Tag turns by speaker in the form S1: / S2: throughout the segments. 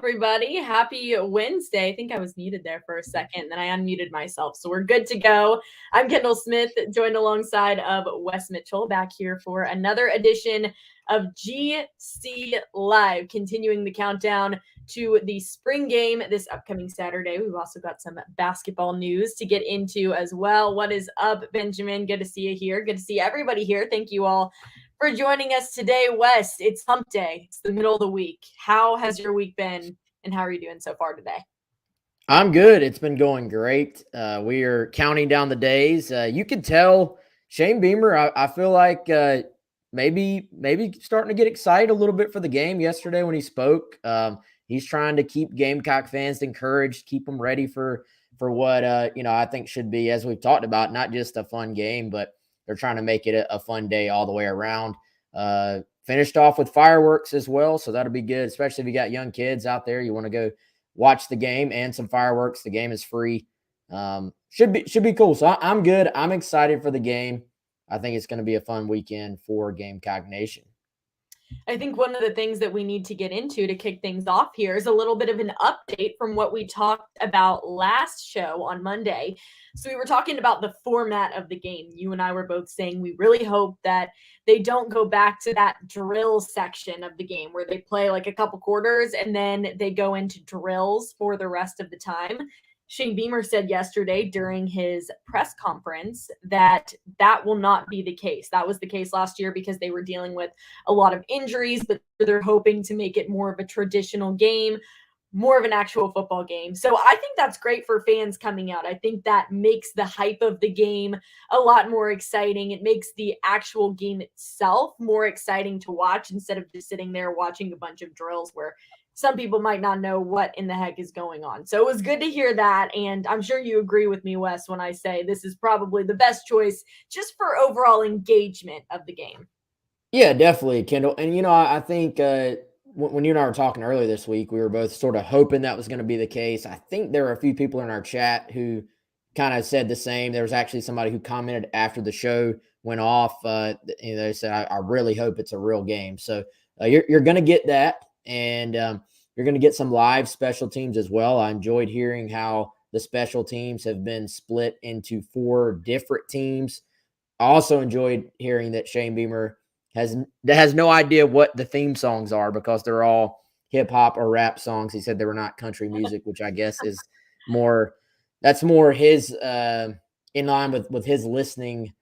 S1: everybody. Happy Wednesday. I think I was muted there for a second, then I unmuted myself. So we're good to go. I'm Kendall Smith, joined alongside of Wes Mitchell, back here for another edition of GC Live, continuing the countdown to the spring game this upcoming Saturday. We've also got some basketball news to get into as well. What is up, Benjamin? Good to see you here. Good to see everybody here. Thank you all for joining us today. Wes, it's hump day. It's the middle of the week. How has your week been, and how are you doing so far today?
S2: I'm good. It's been going great. We are counting down the days. You can tell Shane Beamer, I feel like maybe starting to get excited a little bit for the game yesterday when he spoke. He's trying to keep Gamecock fans encouraged, keep them ready for what I think should be, as we've talked about, not just a fun game, but they're trying to make it a fun day all the way around. Finished off with fireworks as well, so that'll be good, especially if you got young kids out there. You want to go watch the game and some fireworks. The game is free. Should be cool. So I'm good. I'm excited for the game. I think it's going to be a fun weekend for Gamecock Nation.
S1: I think one of the things that we need to get into to kick things off here is a little bit of an update from what we talked about last show on Monday. So we were talking about the format of the game. You and I were both saying we really hope that they don't go back to that drill section of the game where they play like a couple quarters and then they go into drills for the rest of the time. Shane Beamer said yesterday during his press conference that will not be the case. That was the case last year because they were dealing with a lot of injuries, but they're hoping to make it more of a traditional game, more of an actual football game. So I think that's great for fans coming out. I think that makes the hype of the game a lot more exciting. It makes the actual game itself more exciting to watch instead of just sitting there watching a bunch of drills where some people might not know what in the heck is going on. So it was good to hear that. And I'm sure you agree with me, Wes, when I say this is probably the best choice just for overall engagement of the game.
S2: Yeah, definitely, Kendall. And, I think when you and I were talking earlier this week, we were both sort of hoping that was going to be the case. I think there were a few people in our chat who kind of said the same. There was actually somebody who commented after the show went off. They said, I really hope it's a real game. So you're going to get that. And you're going to get some live special teams as well. I enjoyed hearing how the special teams have been split into 4 different teams. I also enjoyed hearing that Shane Beamer has no idea what the theme songs are because they're all hip hop or rap songs. He said they were not country music, which I guess is more his in line with his listening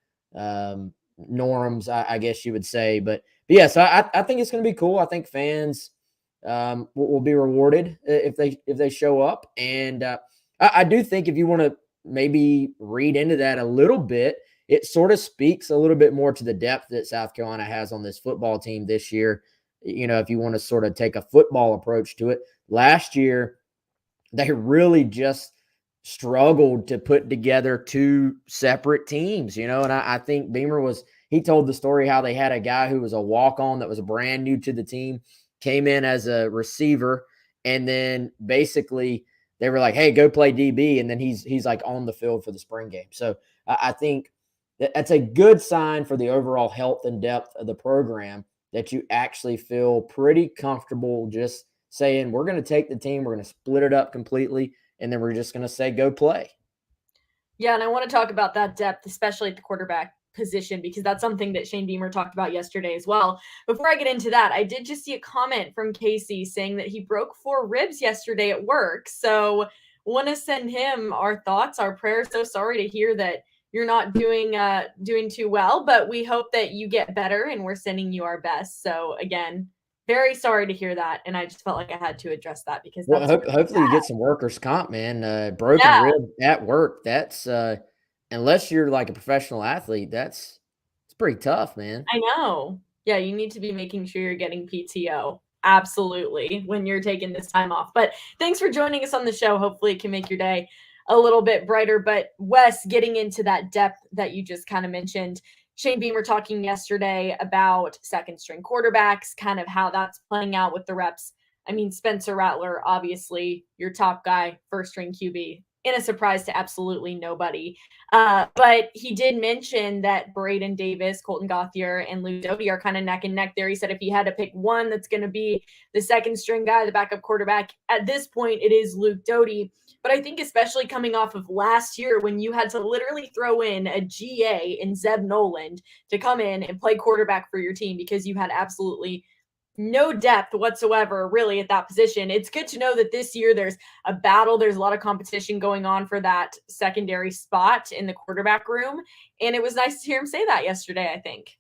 S2: norms, I guess you would say. But yeah, so I think it's going to be cool. I think fans will be rewarded if they show up. And I do think if you want to maybe read into that a little bit, it sort of speaks a little bit more to the depth that South Carolina has on this football team this year. If you want to sort of take a football approach to it, last year they really just struggled to put together 2 separate teams, and I think Beamer he told the story how they had a guy who was a walk-on that was brand new to the team, came in as a receiver, and then basically they were like, hey, go play DB. And then he's like on the field for the spring game. So I think that's a good sign for the overall health and depth of the program that you actually feel pretty comfortable just saying, we're going to take the team, we're going to split it up completely, and then we're just going to say, go play.
S1: Yeah, and I want to talk about that depth, especially at the quarterback position, because that's something that Shane Beamer talked about yesterday as well. Before I get into that, I did just see a comment from Casey saying that he broke 4 ribs yesterday at work. So want to send him our thoughts, our prayers. So sorry to hear that you're not doing too well, but we hope that you get better, and we're sending you our best. So again, very sorry to hear that, and I just felt like I had to address that because that's
S2: hopefully you get some workers' comp, man. Broken rib at work, that's unless you're like a professional athlete, it's pretty tough, man.
S1: I know. Yeah, you need to be making sure you're getting PTO. Absolutely, when you're taking this time off. But thanks for joining us on the show. Hopefully it can make your day a little bit brighter. But Wes, getting into that depth that you just kind of mentioned, Shane Beamer talking yesterday about second string quarterbacks, kind of how that's playing out with the reps. I mean, Spencer Rattler, obviously your top guy, first string QB. in a surprise to absolutely nobody. But he did mention that Braden Davis, Colton Gauthier, and Luke Doty are kind of neck and neck there. He said if he had to pick one that's going to be the second string guy, the backup quarterback, at this point, it is Luke Doty. But I think especially coming off of last year when you had to literally throw in a GA in Zeb Noland to come in and play quarterback for your team because you had absolutely no depth whatsoever really at that position. It's good to know that this year there's a battle, there's a lot of competition going on for that secondary spot in the quarterback room, and it was nice to hear him say that yesterday, I think.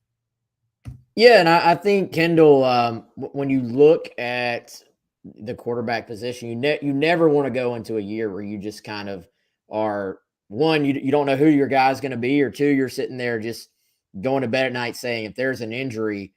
S2: Yeah, and I think Kendall, when you look at the quarterback position, you never want to go into a year where you just kind of are one, you don't know who your guy's going to be, or two, you're sitting there just going to bed at night saying if there's an injury,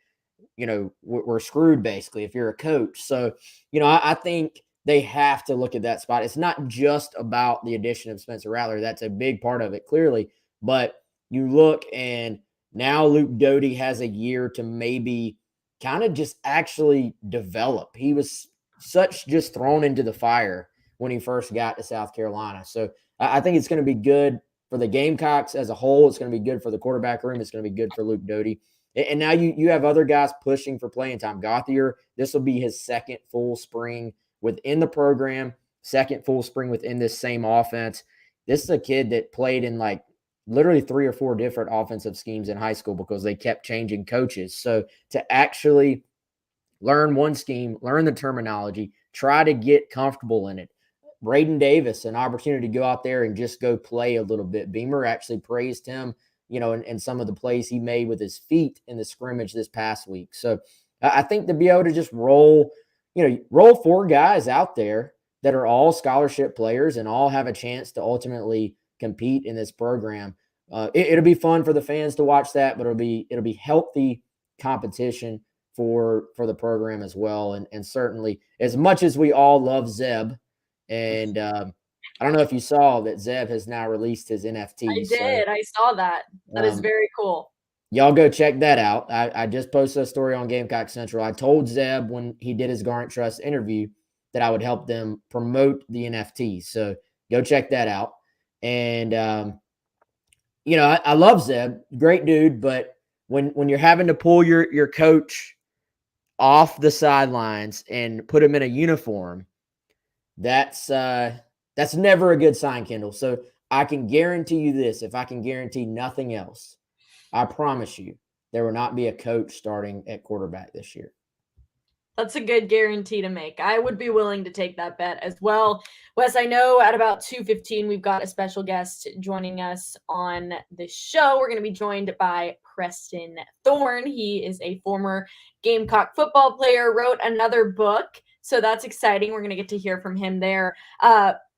S2: we're screwed basically if you're a coach. So, I think they have to look at that spot. It's not just about the addition of Spencer Rattler. That's a big part of it, clearly. But you look, and now Luke Doty has a year to maybe kind of just actually develop. He was such just thrown into the fire when he first got to South Carolina. So I think it's going to be good for the Gamecocks as a whole. It's going to be good for the quarterback room. It's going to be good for Luke Doty. And now you have other guys pushing for playing time. Gauthier, this will be his second full spring within the program, second full spring within this same offense. This is a kid that played in like literally 3 or 4 different offensive schemes in high school because they kept changing coaches. So to actually learn one scheme, learn the terminology, try to get comfortable in it. Braden Davis, an opportunity to go out there and just go play a little bit. Beamer actually praised him, in some of the plays he made with his feet in the scrimmage this past week. So I think to be able to just roll 4 guys out there that are all scholarship players and all have a chance to ultimately compete in this program. It'll be fun for the fans to watch that, but it'll be healthy competition for the program as well. And certainly, as much as we all love Zeb, and I don't know if you saw that Zeb has now released his NFT.
S1: I did. I saw that. That is very cool.
S2: Y'all go check that out. I just posted a story on Gamecock Central. I told Zeb when he did his Garnet Trust interview that I would help them promote the NFT. So go check that out. And I love Zeb, great dude, but when you're having to pull your coach off the sidelines and put him in a uniform, that's never a good sign, Kendall. So I can guarantee you this, if I can guarantee nothing else, I promise you there will not be a coach starting at quarterback this year.
S1: That's a good guarantee to make. I would be willing to take that bet as well. Wes, I know at about 2:15 we've got a special guest joining us on the show. We're going to be joined by Preston Thorne. He is a former Gamecock football player, wrote another book. So that's exciting. We're going to get to hear from him there.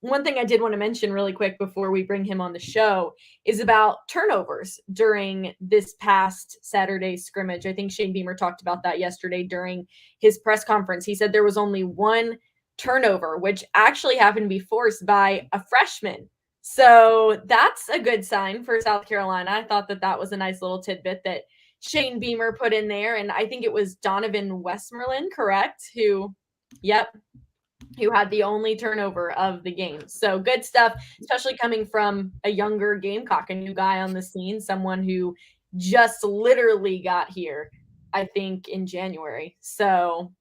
S1: One thing I did want to mention really quick before we bring him on the show is about turnovers during this past Saturday's scrimmage. I think Shane Beamer talked about that yesterday during his press conference. He said there was only one turnover, which actually happened to be forced by a freshman. So that's a good sign for South Carolina. I thought that was a nice little tidbit that Shane Beamer put in there. And I think it was Donovan Westmoreland, correct? Who had the only turnover of the game. So good stuff, especially coming from a younger Gamecock, a new guy on the scene, someone who just literally got here, I think, in January. So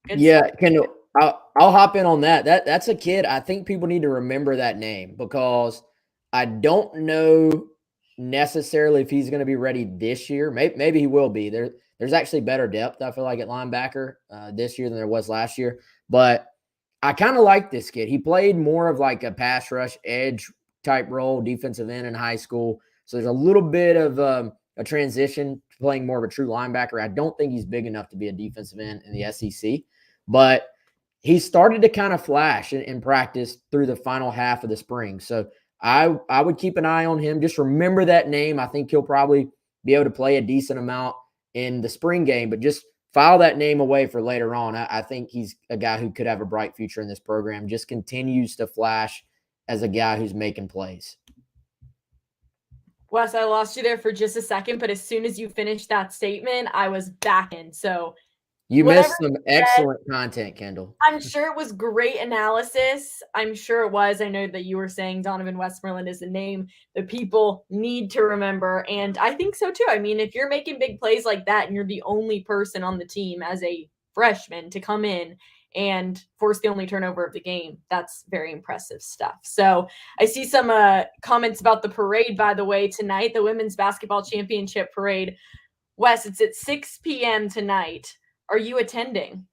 S2: Kendall, I'll hop in on that. That's a kid. I think people need to remember that name because I don't know necessarily if he's going to be ready this year. Maybe he will be. There's actually better depth, I feel like, at linebacker this year than there was last year. But I kind of like this kid. He played more of like a pass rush edge type role, defensive end in high school. So there's a little bit of a transition to playing more of a true linebacker. I don't think he's big enough to be a defensive end in the SEC, but he started to kind of flash in practice through the final half of the spring. So I would keep an eye on him. Just remember that name. I think he'll probably be able to play a decent amount in the spring game, but just file that name away for later on. I think he's a guy who could have a bright future in this program, just continues to flash as a guy who's making plays.
S1: Wes, I lost you there for just a second, but as soon as you finished that statement, I was back in. So
S2: You
S1: whatever
S2: missed some
S1: he said,
S2: excellent content, Kendall.
S1: I'm sure it was great analysis. I'm sure it was. I know that you were saying Donovan Westmoreland is a name that people need to remember. And I think so too. I mean, if you're making big plays like that and you're the only person on the team as a freshman to come in and force the only turnover of the game, that's very impressive stuff. So I see some comments about the parade, by the way, tonight, the women's basketball championship parade. Wes, it's at 6 p.m. tonight. Are you attending?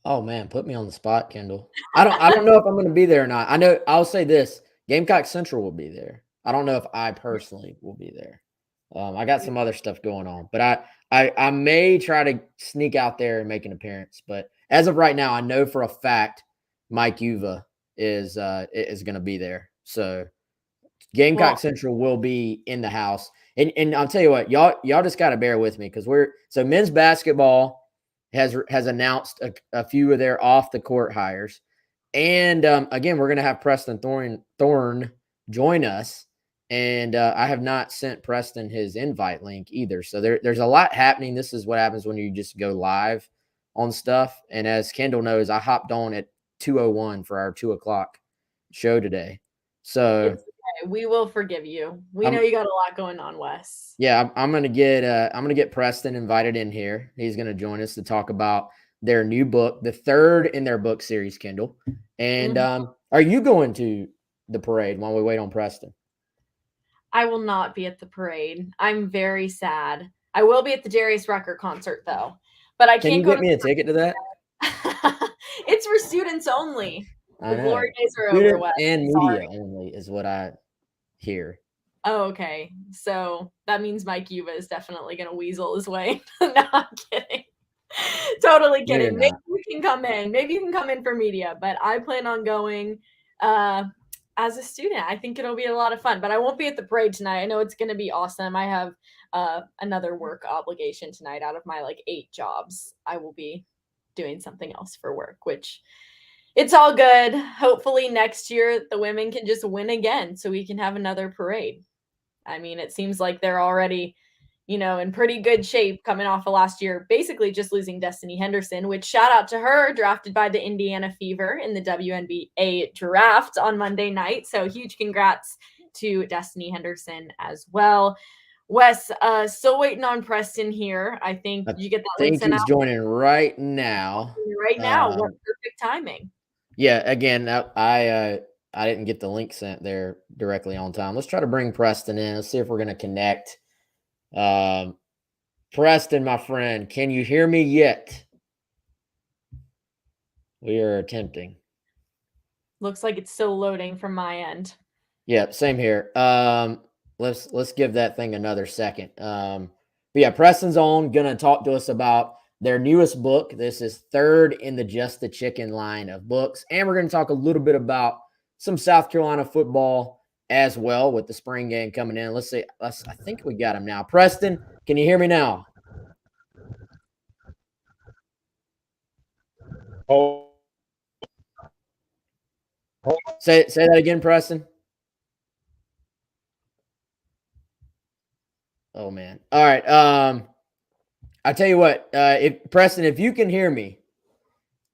S2: Oh man, put me on the spot, Kendall. I don't know if I'm gonna be there or not. I know I'll say this: Gamecock Central will be there. I don't know if I personally will be there. I got some other stuff going on, but I may try to sneak out there and make an appearance. But as of right now, I know for a fact Mike Uva is going to be there. So Gamecock
S1: Well,
S2: Central will be in the house, and I'll tell you what, y'all just got to bear with me because men's basketball has announced a few of their off the court hires, and again we're gonna have Preston Thorne join us, and I have not sent Preston his invite link either. So there's a lot happening. This is what happens when you just go live on stuff. And as Kendall knows, I hopped on at 2:01 for our 2 o'clock show today. So
S1: it's okay. We will forgive you. We know
S2: I'm
S1: you got a lot going on, Wes.
S2: yeah, I'm gonna get Preston invited in here. He's gonna join us to talk about their new book, the third in their book series, Kendall. And are you going to the parade while we wait on Preston?
S1: I will not be at the parade. I'm very sad. I will be at the Darius Rucker concert though, but I
S2: Can
S1: can't
S2: you
S1: go
S2: get
S1: to
S2: me a ticket to that?
S1: the It's for students only.
S2: I
S1: The glory
S2: know.
S1: days are over,
S2: Student
S1: Wes.
S2: and
S1: Sorry.
S2: media only is what I hear.
S1: Oh, okay. So that means Mike Yuba is definitely going to weasel his way. No, I'm kidding. Totally
S2: No, you're
S1: kidding. Maybe
S2: not.
S1: you can come in. Maybe you can come in for media, but I plan on going uh, as a student. I think it'll be a lot of fun, but I won't be at the parade tonight. I know it's going to be awesome. I have another work obligation tonight out of my like 8 jobs. I will be doing something else for work, which it's all good. Hopefully next year the women can just win again so we can have another parade. I mean, it seems like they're already, in pretty good shape coming off of last year, basically just losing Destiny Henderson, which shout out to her, drafted by the Indiana Fever in the WNBA draft on Monday night. So huge congrats to Destiny Henderson as well. Wes, still waiting on Preston here. I think
S2: I
S1: did you get that link
S2: think
S1: sent out
S2: he's joining right now.
S1: right now? What
S2: Um,
S1: perfect timing.
S2: yeah, again, I didn't get the link sent there directly on time. Let's try to bring Preston in. Let's see if we're gonna connect. Um, Preston, my friend, can you hear me yet? We are attempting.
S1: Looks like it's still loading from my end.
S2: Yeah, same here. Let's give that thing another second. But yeah, Preston's on, gonna talk to us about their newest book. This is third in the Just the Chicken line of books, and we're gonna talk a little bit about some South Carolina football as well with the spring game coming in. Let's see. I think we got him now. Preston, can you hear me now?
S3: Oh,
S2: Say that again, Preston. Oh man. All right. I tell you what, if Preston, if you can hear me,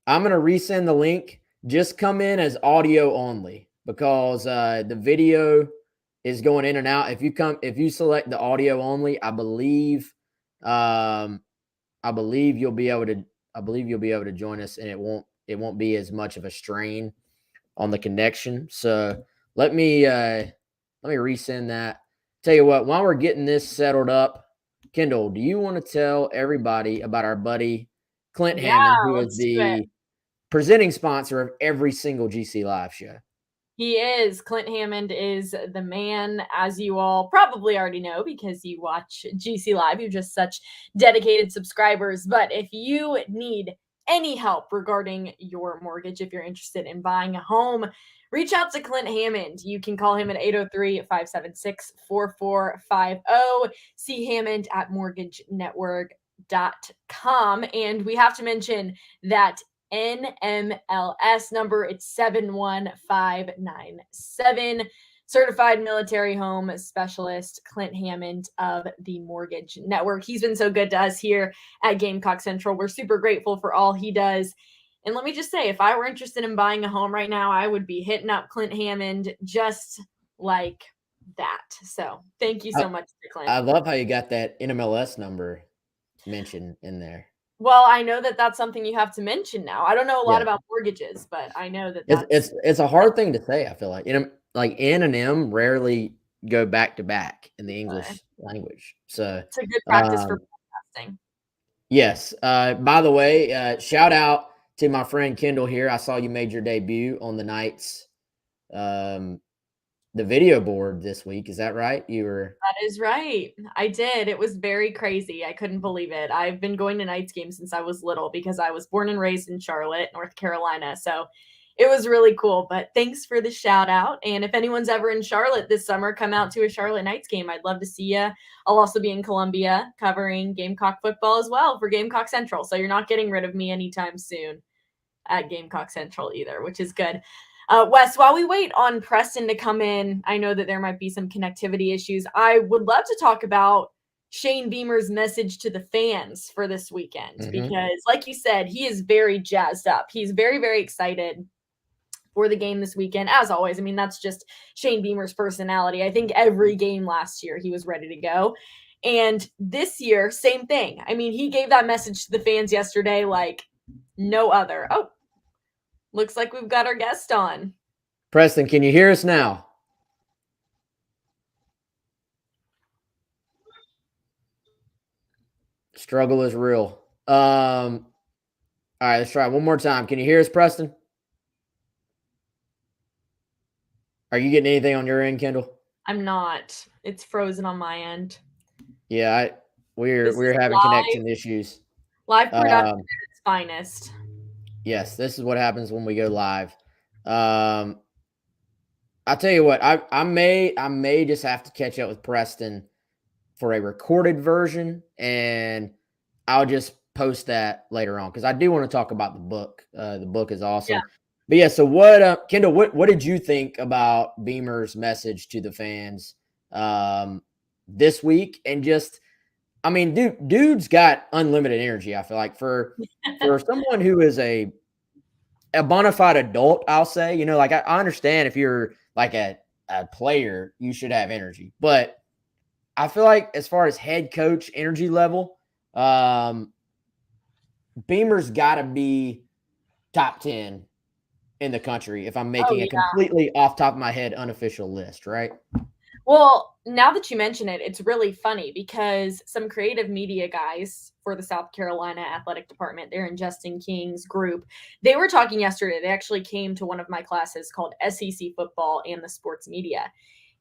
S2: I'm gonna resend the link. Just come in as audio only because the video is going in and out. If you select the audio only, I believe you'll be able to. I believe you'll be able to join us, and it won't be as much of a strain on the connection. So let me resend that. Tell you what, while we're getting this settled up, Kendall, do you want to tell everybody about our buddy Clint
S1: Yeah,
S2: Hammond, who is
S1: let's do it.
S2: the presenting sponsor of every single GC Live show?
S1: He is. Clint Hammond is the man, as you all probably already know because you watch GC Live. You're just such dedicated subscribers. But if you need any help regarding your mortgage, if you're interested in buying a home, reach out to Clint Hammond. You can call him at 803-576-4450. See Hammond at mortgagenetwork.com. And we have to mention that NMLS number, it's 71597. certified military home specialist, Clint Hammond of the Mortgage Network. He's been so good to us here at Gamecock Central. We're super grateful for all he does. And let me just say, if I were interested in buying a home right now, I would be hitting up Clint Hammond just like that. So thank you so much, Clint.
S2: I love how you got that NMLS number mentioned in there.
S1: Well, I know that that's something you have to mention now. I don't know a lot
S2: Yeah.
S1: about mortgages, but I know that
S2: It's a hard thing to say, I feel like. Like N and M rarely go back to back in the English language. So
S1: it's a good practice for podcasting.
S2: yes. By the way, shout out to my friend Kendall here. I saw you made your debut on the Knights the video board this week. Is that right?
S1: That is right. I did. It was very crazy. I couldn't believe it. I've been going to Knights games since I was little because I was born and raised in Charlotte, North Carolina. So it was really cool. But thanks for the shout out. And if anyone's ever in Charlotte this summer, come out to a Charlotte Knights game. I'd love to see you. I'll also be in Columbia covering Gamecock football as well for Gamecock Central. So you're not getting rid of me anytime soon at Gamecock Central either, which is good. Wes, while we wait on Preston to come in, I know that there might be some connectivity issues. I would love to talk about Shane Beamer's message to the fans for this weekend because, like you said, he is very jazzed up. He's very, very excited for the game this weekend, as always. I mean, that's just Shane Beamer's personality. I think every game last year he was ready to go. And this year, same thing. I mean, he gave that message to the fans yesterday like no other. Oh, looks like we've got our guest on.
S2: Preston, can you hear us now? Struggle is real. All right, let's try it one more time. Can you hear us, Preston? Are you getting anything on your end, Kendall?
S1: I'm not. It's frozen on my end.
S2: Yeah, we're having connection issues.
S1: Live production at its finest.
S2: Yes, this is what happens when we go live. I'll tell you what, I may just have to catch up with Preston for a recorded version, and I'll just post that later on because I do want to talk about the book. The book is awesome. Yeah. But yeah, so what, Kendall, what did you think about Beamer's message to the fans this week? And just, I mean, dude's got unlimited energy. I feel like for someone who is a bona fide adult, I'll say, you know, like I understand if you're like a player, you should have energy, but I feel like as far as head coach energy level, Beamer's got to be top 10 in the country if I'm making a completely off top of my head unofficial list, right?
S1: Well, now that you mention it, it's really funny because some creative media guys for the South Carolina Athletic Department, they're in Justin King's group. They were talking yesterday. They actually came to one of my classes called SEC Football and the Sports Media.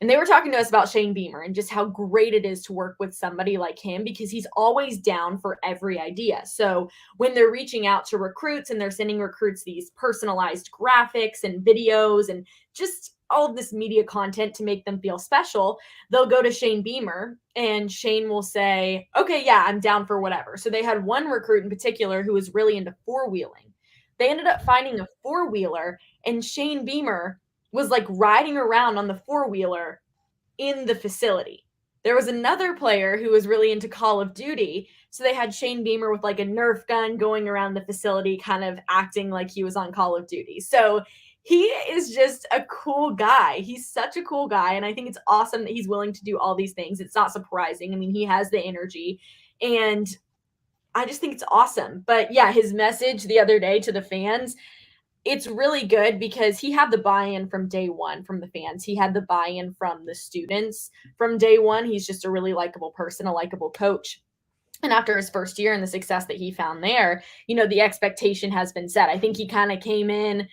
S1: And they were talking to us about Shane Beamer and just how great it is to work with somebody like him because he's always down for every idea. So when they're reaching out to recruits and they're sending recruits these personalized graphics and videos and just all of this media content to make them feel special, they'll go to Shane Beamer and Shane will say, okay, yeah, I'm down for whatever. So they had one recruit in particular who was really into four-wheeling. They ended up finding a four-wheeler and Shane Beamer was like riding around on the four-wheeler in the facility. There was another player who was really into Call of Duty. So they had Shane Beamer with like a Nerf gun going around the facility, kind of acting like he was on Call of Duty. So he is just a cool guy. He's such a cool guy. And I think it's awesome that he's willing to do all these things. It's not surprising. I mean, he has the energy and I just think it's awesome. But yeah, his message the other day to the fans, it's really good because he had the buy-in from day one from the fans. He had the buy-in from the students from day one. He's just a really likable person, a likable coach. And after his first year and the success that he found there, you know, the expectation has been set. I think he kind of came in,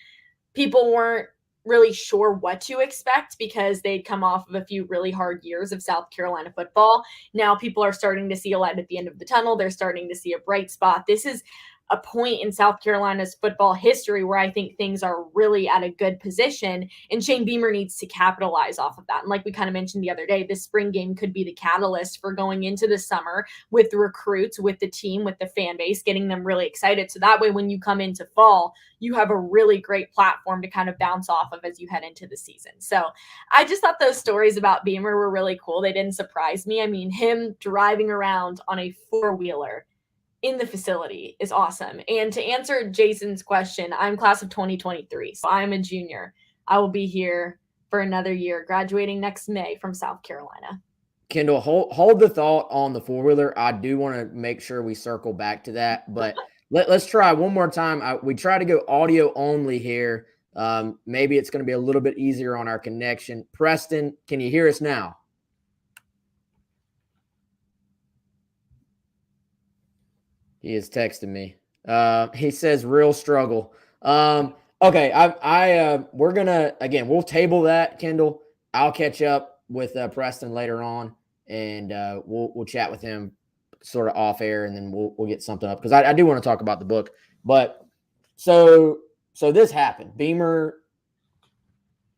S1: people weren't really sure what to expect because they'd come off of a few really hard years of South Carolina football. Now people are starting to see a light at the end of the tunnel. They're starting to see a bright spot. This is a point in South Carolina's football history where I think things are really at a good position, and Shane Beamer needs to capitalize off of that. And like we kind of mentioned the other day, this spring game could be the catalyst for going into the summer with the recruits, with the team, with the fan base, getting them really excited. So that way, when you come into fall, you have a really great platform to kind of bounce off of as you head into the season. So I just thought those stories about Beamer were really cool. They didn't surprise me. I mean, him driving around on a four-wheeler in the facility is awesome. And to answer Jason's question, I'm class of 2023, so I'm a junior. I will be here for another year, graduating next May from South Carolina.
S2: Kendall, hold the thought on the four-wheeler. I do want to make sure we circle back to that, but let's try one more time. We try to go audio only here. Maybe it's going to be a little bit easier on our connection. Preston, can you hear us now? He is texting me. He says real struggle. Okay. We're gonna, again, we'll table that, Kendall. I'll catch up with Preston later on, and we'll chat with him sort of off air, and then we'll get something up, because I do want to talk about the book. But so this happened. Beamer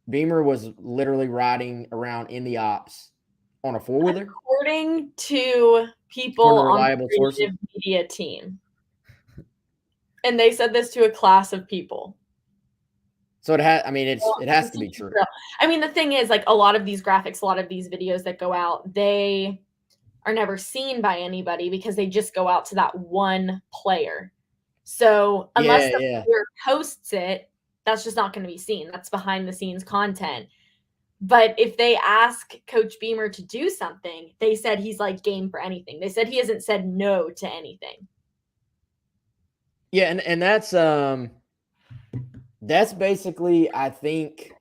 S2: was literally riding around in the ops on a four-wheeler,
S1: according to people on
S2: reliable
S1: the
S2: sources
S1: media team. And they said this to a class of people.
S2: So it has to be true.
S1: I mean, the thing is, like, a lot of these graphics, a lot of these videos that go out, they are never seen by anybody because they just go out to that one player. So unless the player posts it, that's just not going to be seen. That's behind the scenes content. But if they ask Coach Beamer to do something, they said he's like game for anything. They said he hasn't said no to anything.
S2: Yeah, and that's basically, I think,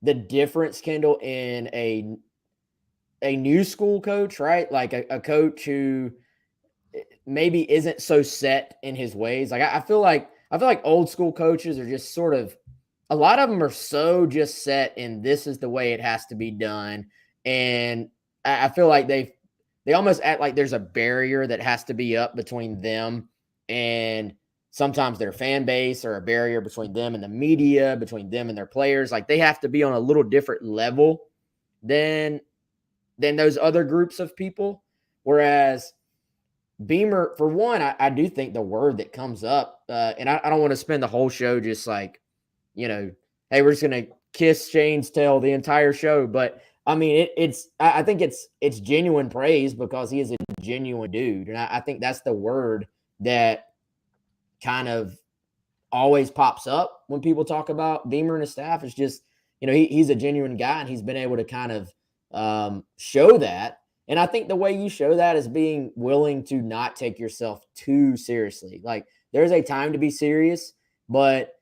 S2: the difference, Kendall, in a new school coach, right? Like a coach who maybe isn't so set in his ways. Like I feel like old school coaches are just sort of, a lot of them are so just set in this is the way it has to be done. And I feel like they almost act like there's a barrier that has to be up between them and sometimes their fan base, or a barrier between them and the media, between them and their players. Like they have to be on a little different level than those other groups of people. Whereas Beamer, for one, I do think the word that comes up, and I don't want to spend the whole show just like, hey, we're just going to kiss Shane's tail the entire show. But I mean, I think it's genuine praise, because he is a genuine dude. And I think that's the word that kind of always pops up when people talk about Beamer and his staff. It's just, he's a genuine guy, and he's been able to kind of show that. And I think the way you show that is being willing to not take yourself too seriously. Like, there's a time to be serious, but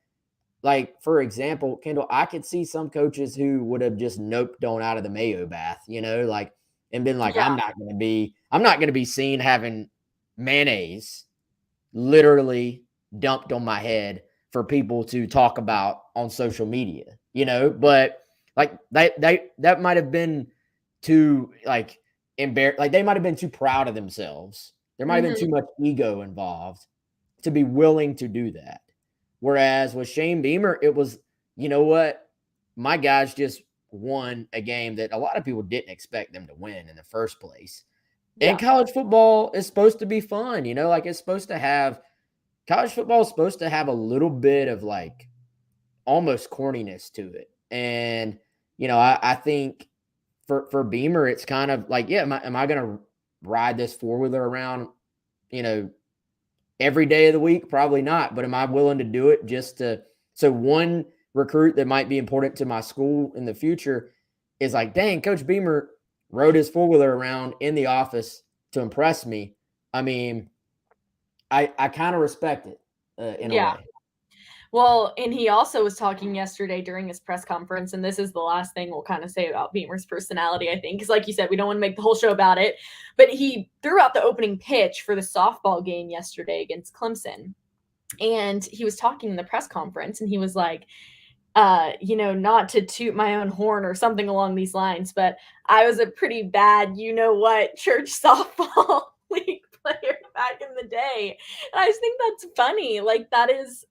S2: like, for example, Kendall, I could see some coaches who would have just noped on out of the Mayo bath, like, and been like, yeah, I'm not going to be seen having mayonnaise literally dumped on my head for people to talk about on social media, but like that might have been too like embarrassed. Like they might have been too proud of themselves. There might have been too much ego involved to be willing to do that. Whereas with Shane Beamer, it was, what, my guys just won a game that a lot of people didn't expect them to win in the first place. Yeah. And college football is supposed to be fun, like it's supposed to have, college football is supposed to have a little bit of like almost corniness to it. And, I think for Beamer, it's kind of like, yeah, am I going to ride this four-wheeler around, every day of the week? Probably not. But am I willing to do it just so one recruit that might be important to my school in the future is like, dang, Coach Beamer rode his four-wheeler around in the office to impress me. I mean, I kind of respect it in a way.
S1: Well, and he also was talking yesterday during his press conference, and this is the last thing we'll kind of say about Beamer's personality, I think, because like you said, we don't want to make the whole show about it, but he threw out the opening pitch for the softball game yesterday against Clemson, and he was talking in the press conference, and he was like, not to toot my own horn or something along these lines, but I was a pretty bad, church softball league player back in the day. And I just think that's funny. Like, that is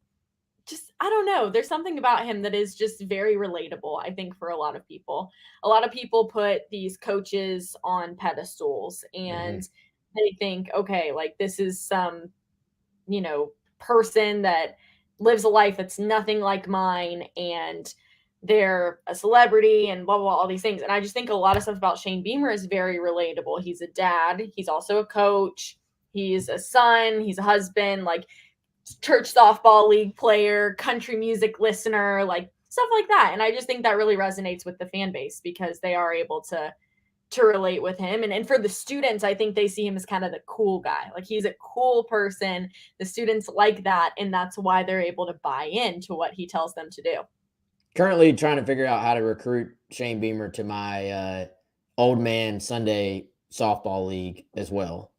S1: just, I don't know. There's something about him that is just very relatable, I think, for a lot of people. A lot of people put these coaches on pedestals and they think, okay, like this is some, person that lives a life that's nothing like mine and they're a celebrity and blah, blah, blah, all these things. And I just think a lot of stuff about Shane Beamer is very relatable. He's a dad, he's also a coach, he's a son, he's a husband, like church softball league player, country music listener, like stuff like that. And I just think that really resonates with the fan base because they are able to relate with him. And for the students, I think they see him as kind of the cool guy. Like he's a cool person. The students like that. And that's why they're able to buy into what he tells them to do.
S2: Currently trying to figure out how to recruit Shane Beamer to my old man Sunday softball league as well.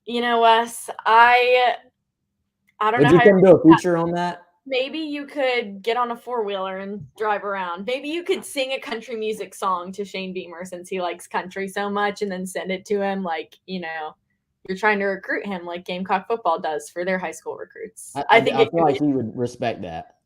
S1: Wes, I don't
S2: Would
S1: know
S2: you
S1: how
S2: come do a feature on that?
S1: Maybe you could get on a four-wheeler and drive around. Maybe you could sing a country music song to Shane Beamer since he likes country so much and then send it to him like, you're trying to recruit him like Gamecock football does for their high school recruits.
S2: I feel like he would respect that.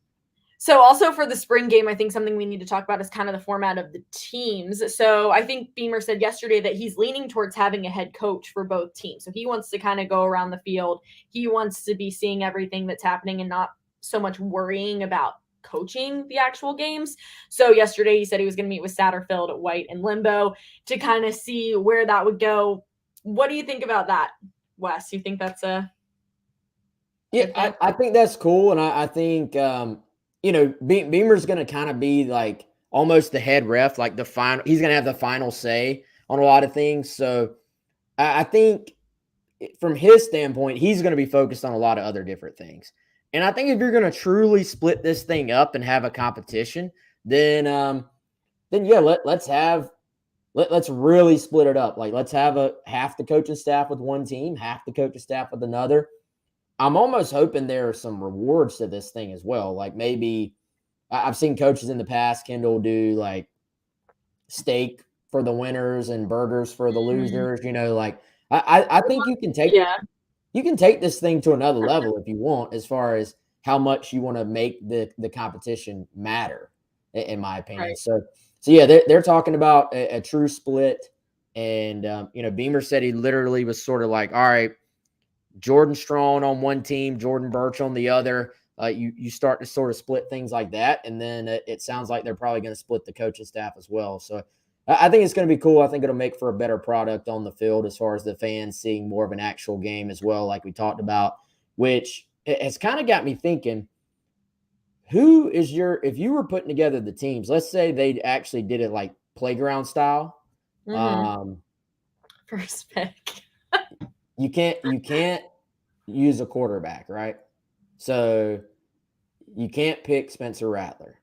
S1: So also for the spring game, I think something we need to talk about is kind of the format of the teams. So I think Beamer said yesterday that he's leaning towards having a head coach for both teams. So he wants to kind of go around the field. He wants to be seeing everything that's happening and not so much worrying about coaching the actual games. So yesterday he said he was going to meet with Satterfield, White, and Limbo to kind of see where that would go. What do you think about that, Wes? You think that's a...
S2: Yeah, I think that's cool. And I think, Beamer's going to kind of be like almost the head ref, like he's going to have the final say on a lot of things. So I think from his standpoint, he's going to be focused on a lot of other different things. And I think if you're going to truly split this thing up and have a competition, then yeah, let's really split it up. Like let's have half the coaching staff with one team, half the coaching staff with another. I'm almost hoping there are some rewards to this thing as well. Like maybe I've seen coaches in the past, Kendall, do like steak for the winners and burgers for the losers. Like I think you can take you can take this thing to another level if you want, as far as how much you want to make the competition matter, in my opinion.
S1: Right.
S2: So yeah, they're talking about a true split. And, Beamer said he literally was sort of like, all right, Jordan Strong on one team, Jordan Birch on the other. You start to sort of split things like that. And then it sounds like they're probably going to split the coaching staff as well. So I think it's going to be cool. I think it'll make for a better product on the field as far as the fans seeing more of an actual game as well, like we talked about, which has kind of got me thinking, if you were putting together the teams, let's say they actually did it like playground style.
S1: First pick.
S2: You can't use a quarterback, right? So you can't pick Spencer Rattler.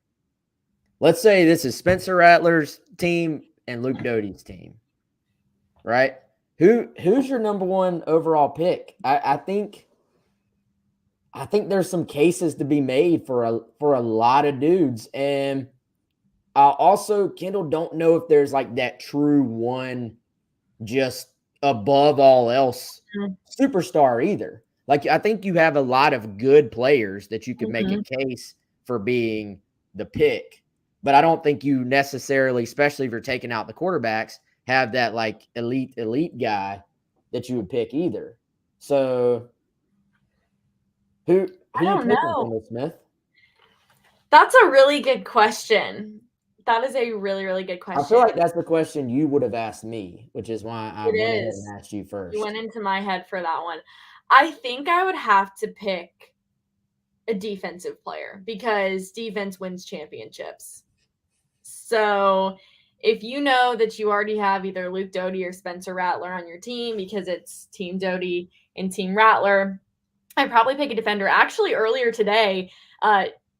S2: Let's say this is Spencer Rattler's team and Luke Doty's team, right? Who's your number one overall pick? I think there's some cases to be made for a lot of dudes. And also, Kendall, don't know if there's like that true one just above all else superstar either. Like, I think you have a lot of good players that you could make a case for being the pick, but I don't think you necessarily, especially if you're taking out the quarterbacks, have that like elite guy that you would pick either. So who
S1: I don't
S2: you picking,
S1: know.
S2: Kendall Smith?
S1: That's a really good question. That is a really, really good question.
S2: I feel like that's the question you would have asked me, which is why I went ahead and asked you first.
S1: You went into my head for that one. I think I would have to pick a defensive player because defense wins championships. So if you know that you already have either Luke Doty or Spencer Rattler on your team because it's Team Doty and Team Rattler, I'd probably pick a defender. Actually, earlier today,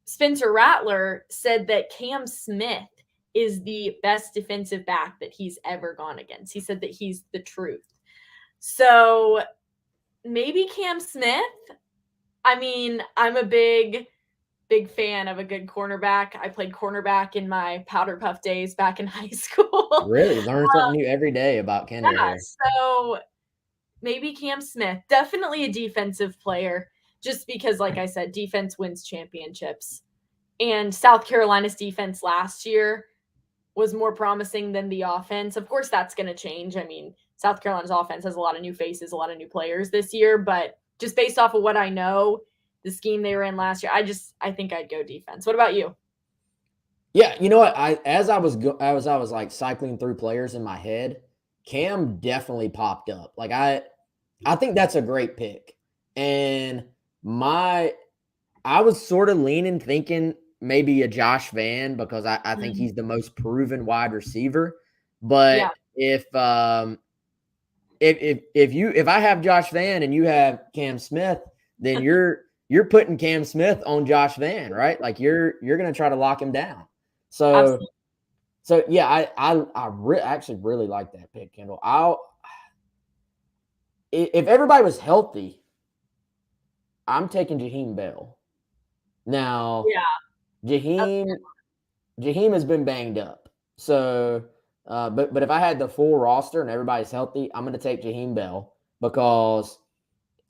S1: Spencer Rattler said that Cam Smith is the best defensive back that he's ever gone against. He said that he's the truth. So maybe Cam Smith. I mean, I'm a big fan of a good cornerback. I played cornerback in my Powder Puff days back in high school.
S2: Really? Learn something new every day about Kendall.
S1: Yeah, so maybe Cam Smith. Definitely a defensive player, just because, like I said, defense wins championships. And South Carolina's defense last year was more promising than the offense. Of course, that's going to change. I mean, South Carolina's offense has a lot of new faces, a lot of new players this year, but just based off of what I know, the scheme they were in last year, I think I'd go defense. What about you?
S2: Yeah, you know what? As I was like cycling through players in my head, Cam definitely popped up. Like I think that's a great pick. And I was sort of leaning thinking maybe a Josh Van because I think he's the most proven wide receiver. But
S1: Yeah.
S2: if I have Josh Van and you have Cam Smith, then you're putting Cam Smith on Josh Van, right? Like you're going to try to lock him down.
S1: Absolutely.
S2: So yeah, I actually really like that pick, Kendall. If everybody was healthy, I'm taking Jaheim Bell. Now,
S1: Yeah.
S2: Jaheim has been banged up. So, but if I had the full roster and everybody's healthy, I'm going to take Jaheim Bell because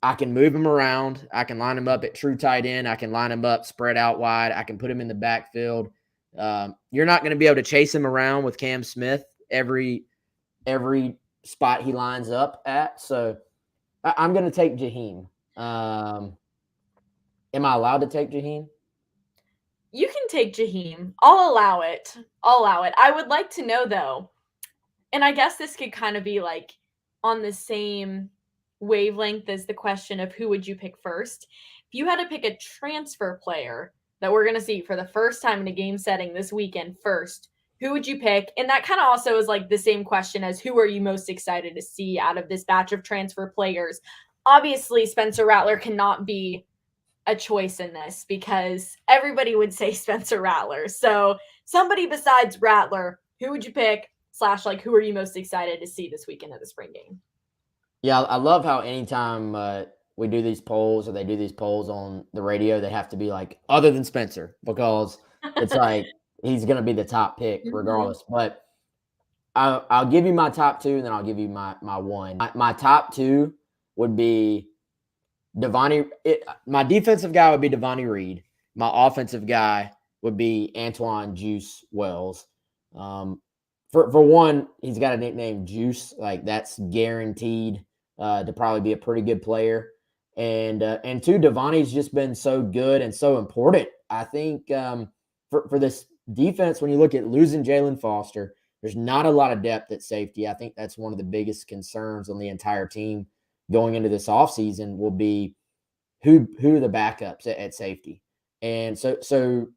S2: I can move him around. I can line him up at true tight end. I can line him up spread out wide. I can put him in the backfield. You're not going to be able to chase him around with Cam Smith every spot he lines up at. So I'm going to take Jaheim. Am I allowed to take Jaheim?
S1: You can take Jaheim. I'll allow it. I would like to know, though, and I guess this could kind of be like on the same wavelength as the question of who would you pick first. If you had to pick a transfer player that we're going to see for the first time in a game setting this weekend first, who would you pick? And that kind of also is like the same question as who are you most excited to see out of this batch of transfer players? Obviously, Spencer Rattler cannot be a choice in this because everybody would say Spencer Rattler. So somebody besides Rattler, who would you pick? / like who are you most excited to see this weekend of the spring game?
S2: Yeah, I love how anytime we do these polls or they do these polls on the radio, they have to be like other than Spencer because it's like he's going to be the top pick regardless. But I'll give you my top two, and then I'll give you my one. My top two would be my defensive guy would be Devontae Reed. My offensive guy would be Antoine Juice Wells. For one, he's got a nickname Juice. Like that's guaranteed to probably be a pretty good player. And two, Devontae's just been so good and so important. I think for this defense, when you look at losing Jalen Foster, there's not a lot of depth at safety. I think that's one of the biggest concerns on the entire team going into this offseason will be who are the backups at safety. And so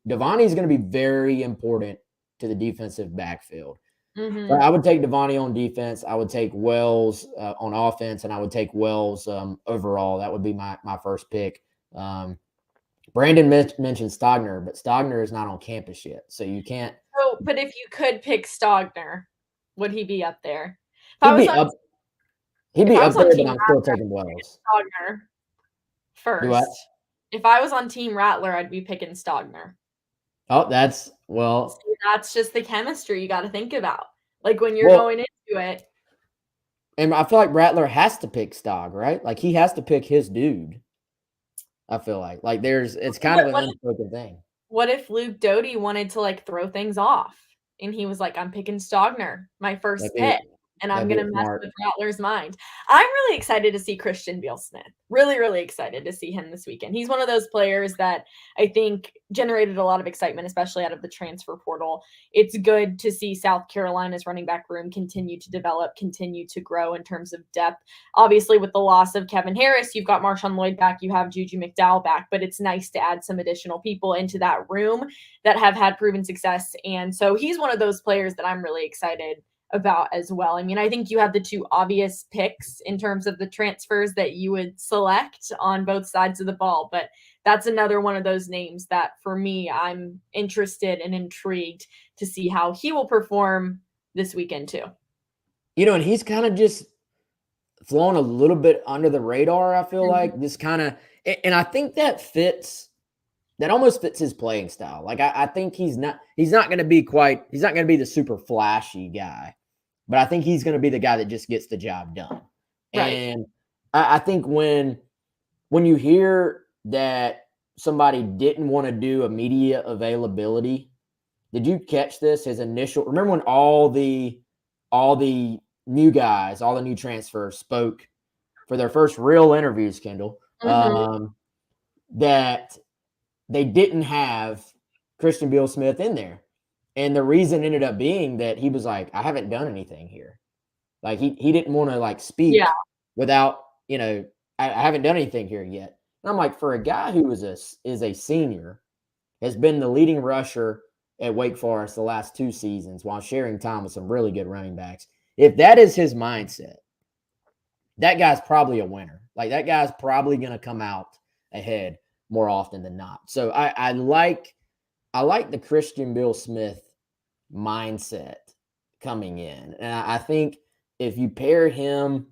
S2: Devontae is going to be very important to the defensive backfield. So I would take Devontae on defense. I would take Wells on offense, and I would take Wells overall. That would be my first pick. Brandon mentioned Stogner, but Stogner is not on campus yet, so you can't.
S1: So, but if you could pick Stogner, would he be up there?
S2: He'd be up there, but I'm still taking Wells.
S1: Stogner first.
S2: Do what?
S1: If I was on Team Rattler, I'd be picking Stogner.
S2: Oh, that's
S1: just the chemistry you got to think about. Like when you're going into it.
S2: And I feel like Rattler has to pick Stog, right? Like he has to pick his dude. I feel like it's kind of an unspoken thing.
S1: What if Luke Doty wanted to like throw things off and he was like, I'm picking Stogner, my first pick. And I'm going to mess with Rattler's mind. I'm really excited to see Christian Beal-Smith. Really, really excited to see him this weekend. He's one of those players that I think generated a lot of excitement, especially out of the transfer portal. It's good to see South Carolina's running back room continue to develop, continue to grow in terms of depth. Obviously, with the loss of Kevin Harris, you've got Marshawn Lloyd back, you have Juju McDowell back, but it's nice to add some additional people into that room that have had proven success. And so he's one of those players that I'm really excited about as well. I mean, I think you have the two obvious picks in terms of the transfers that you would select on both sides of the ball, but that's another one of those names that for me, I'm interested and intrigued to see how he will perform this weekend too.
S2: You know, and he's kind of just flown a little bit under the radar, I feel like. This kind of, and I think that almost fits his playing style. Like I think he's not going to be the super flashy guy, but I think he's going to be the guy that just gets the job done.
S1: Right.
S2: And I think when you hear that somebody didn't want to do immediate availability, did you catch this? His initial, remember when all the new guys, all the new transfers spoke for their first real interviews, Kendall,
S1: Mhm.
S2: that they didn't have Christian Bill Smith in there. And the reason ended up being that he was like, I haven't done anything here. Like he didn't want to like
S1: Yeah.
S2: speak without, I haven't done anything here yet. And I'm like, for a guy who is a senior, has been the leading rusher at Wake Forest the last 2 seasons while sharing time with some really good running backs. If that is his mindset, that guy's probably a winner. Like that guy's probably going to come out ahead more often than not. So I like the Christian Bill Smith mindset coming in. And I think if you pair him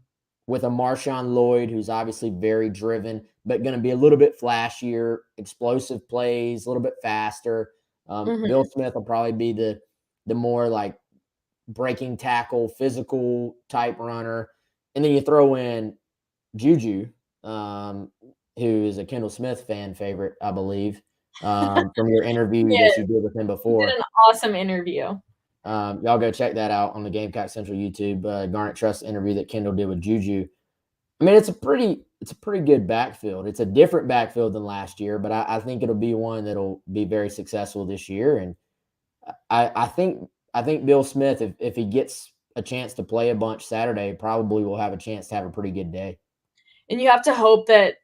S2: with a Marshawn Lloyd, who's obviously very driven, but going to be a little bit flashier, explosive plays, a little bit faster.
S1: Mhm.
S2: Bill Smith will probably be the more like breaking tackle, physical type runner. And then you throw in Juju, who is a Kendall Smith fan favorite, I believe, from your interview that
S1: Yes,
S2: you did with him
S1: he did
S2: before.
S1: an awesome interview.
S2: Y'all go check that out on the Gamecock Central YouTube. Garnet Trust interview that Kendall did with Juju. I mean, it's a pretty good backfield. It's a different backfield than last year, but I think it'll be one that'll be very successful this year. And I think Bill Smith, if he gets a chance to play a bunch Saturday, probably will have a chance to have a pretty good day.
S1: And you have to hope that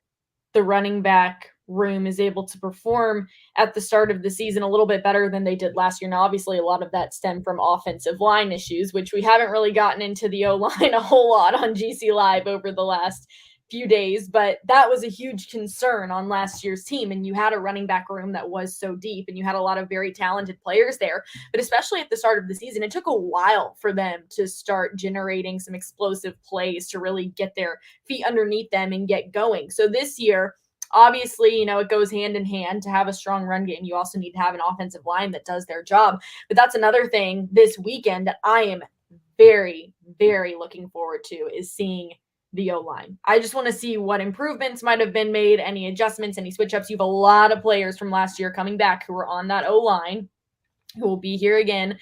S1: the running back room is able to perform at the start of the season a little bit better than they did last year. Now, obviously, a lot of that stemmed from offensive line issues, which we haven't really gotten into the O line a whole lot on GC Live over the last few days, but that was a huge concern on last year's team. And you had a running back room that was so deep, and you had a lot of very talented players there. But especially at the start of the season, it took a while for them to start generating some explosive plays to really get their feet underneath them and get going. So this year, obviously, it goes hand in hand. To have a strong run game, you also need to have an offensive line that does their job. But that's another thing this weekend that I am very, very looking forward to, is seeing the O-line. I just want to see what improvements might have been made, any adjustments, any switch ups. You have a lot of players from last year coming back who were on that O-line who will be here again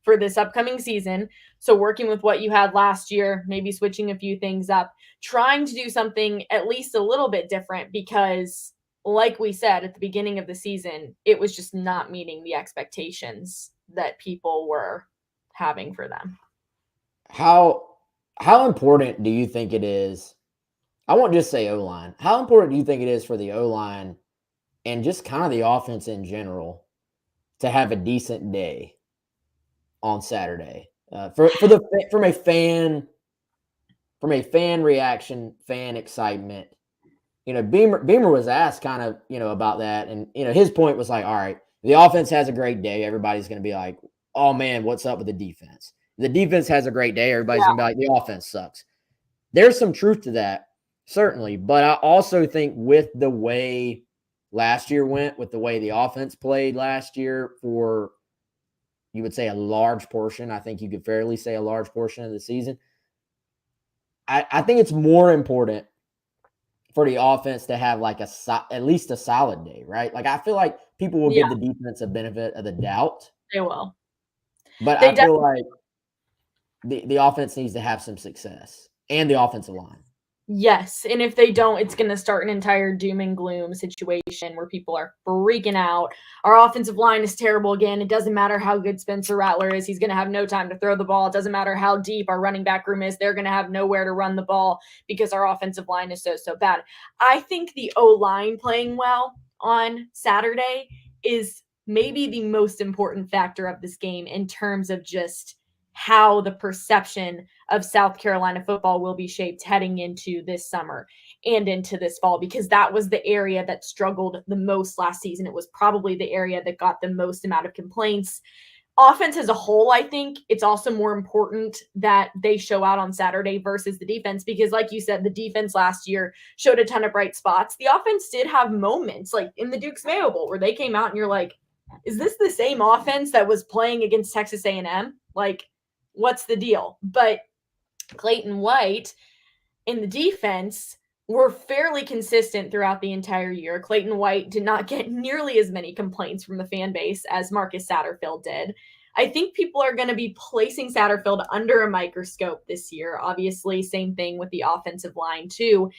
S1: for this upcoming season. So working with what you had last year, maybe switching a few things up, trying to do something at least a little bit different, because like we said at the beginning of the season, it was just not meeting the expectations that people were having for them.
S2: How important do you think it is? I won't just say O line. How important do you think it is for the O line and just kind of the offense in general to have a decent day on Saturday? From a fan reaction, fan excitement. Beamer was asked kind of, about that. And, his point was like, all right, the offense has a great day. Everybody's going to be like, oh man, what's up with the defense? The defense has a great day. Everybody's going to be like, the offense sucks. There's some truth to that, certainly. But I also think with the way last year went, with the way the offense played last year for, you would say, a large portion, I think you could fairly say a large portion of the season, I think it's more important for the offense to have like at least a solid day, right? Like I feel like people will
S1: Yeah,
S2: give the defense a benefit of the doubt,
S1: they will.
S2: but
S1: They
S2: I
S1: definitely.
S2: feel like the offense needs to have some success and the offensive line.
S1: Yes, and if they don't, it's going to start an entire doom and gloom situation where people are freaking out. Our offensive line is terrible again. It doesn't matter how good Spencer Rattler is. He's going to have no time to throw the ball. It doesn't matter how deep our running back room is. They're going to have nowhere to run the ball because our offensive line is so bad. I think the O-line playing well on Saturday is maybe the most important factor of this game in terms of just how the perception of South Carolina football will be shaped heading into this summer and into this fall, because that was the area that struggled the most last season. It was probably the area that got the most amount of complaints. Offense as a whole, I think it's also more important that they show out on Saturday versus the defense, because like you said, the defense last year showed a ton of bright spots. The offense did have moments like in the Duke's Mayo Bowl where they came out and you're like, is this the same offense that was playing against Texas A&M? Like, what's the deal? But Clayton White in the defense were fairly consistent throughout the entire year. Clayton White did not get nearly as many complaints from the fan base as Marcus Satterfield did. I think people are going to be placing Satterfield under a microscope this year. Obviously, same thing with the offensive line, too.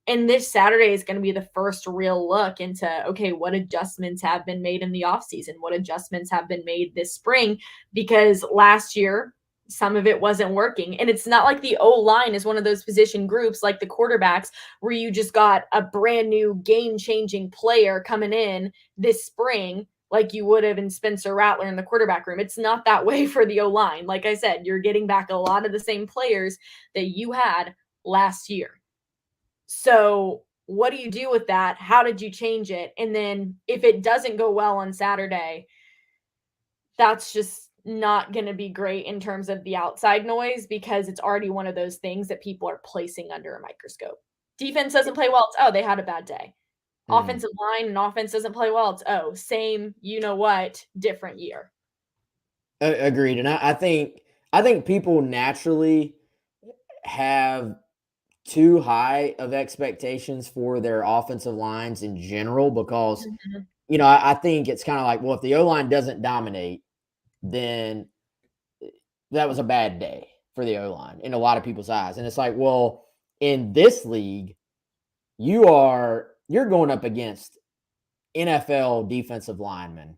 S1: And this Saturday is going to be the first real look into, okay, what adjustments have been made in the offseason? What adjustments have been made this spring? Because last year, some of it wasn't working. And it's not like the O line is one of those position groups like the quarterbacks where you just got a brand new game changing player coming in this spring like you would have in Spencer Rattler in the quarterback room. It's not that way for the O line. Like I said, you're getting back a lot of the same players that you had last year. So, what do you do with that? How did you change it? And then if it doesn't go well on Saturday, that's just not going to be great in terms of the outside noise because it's already one of those things that people are placing under a microscope. Defense doesn't play well. It's, oh, they had a bad day. Offensive line and offense doesn't play well. It's, oh, same, you know what, different year.
S2: Agreed. And I think people naturally have too high of expectations for their offensive lines in general because,
S1: Mhm.
S2: I think it's kind of like, well, if the O line doesn't dominate, then that was a bad day for the O line in a lot of people's eyes. And it's like, well, in this league, you're going up against NFL defensive linemen